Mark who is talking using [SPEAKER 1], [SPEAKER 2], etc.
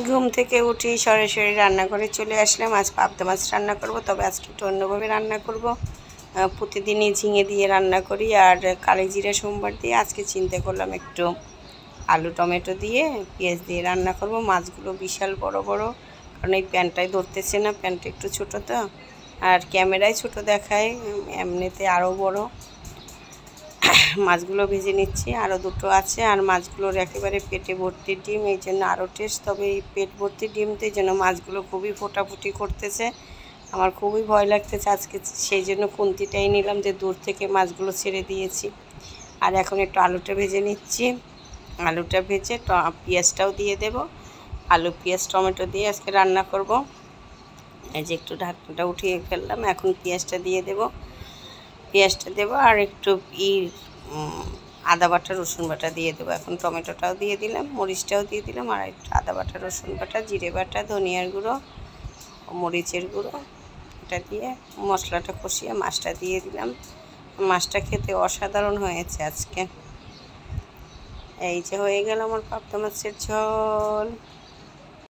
[SPEAKER 1] ঘুম থেকে উঠি সরাসরি রান্নাঘরে চলে আসলাম। আজ পাবদা মাছ রান্না করব, তবে আজকে একটু অন্যভাবে রান্না করব। প্রতিদিনই ঝিঙে দিয়ে রান্না করি আর কালি জিরা সোমবার দিয়ে। আজকে চিন্তা করলাম একটু আলু টমেটো দিয়ে পেঁয়াজ দিয়ে রান্না করব। মাছগুলো বিশাল বড় বড়, কারণ এই প্যানটাই ধরতেছে না, প্যানটা একটু ছোটো তো, আর ক্যামেরায় ছোট দেখায়, এমনিতে আরও বড়। মাছগুলো ভেজে নিচ্ছি, আরও দুটো আছে, আর মাছগুলোর একেবারে পেটে ভর্তি ডিম, এই জন্য আরও টেস্ট। তবে এই পেট ভর্তি ডিমতে যেন মাছগুলো খুবই ফোটাফুটি করতেছে, আমার খুবই ভয় লাগতেছে আজকে, সেই জন্য খুন্তিটাই নিলাম, যে দূর থেকে মাছগুলো ছেড়ে দিয়েছি। আর এখন একটু আলুটা ভেজে নিচ্ছি, আলুটা ভেজে পেঁয়াজটাও দিয়ে দেব। আলু পেঁয়াজ টমেটো দিয়ে আজকে রান্না করব। এই যে একটু ঢাকনাটা উঠিয়ে ফেললাম, এখন পেঁয়াজটা দিয়ে দেবো আর একটু আদা বাটা রসুন বাটা দিয়ে দেবো। এখন টমেটোটাও দিয়ে দিলাম, মরিচটাও দিয়ে দিলাম, আর একটু আদা বাটা রসুন বাটা, জিরে বাটা, ধনিয়ার গুঁড়ো, মরিচের গুঁড়ো, এটা দিয়ে মশলাটা কষিয়ে মাছটা দিয়ে দিলাম। মাছটা খেতে অসাধারণ হয়েছে আজকে। এই যে হয়ে গেল আমার পাবদা মাছের ঝোল।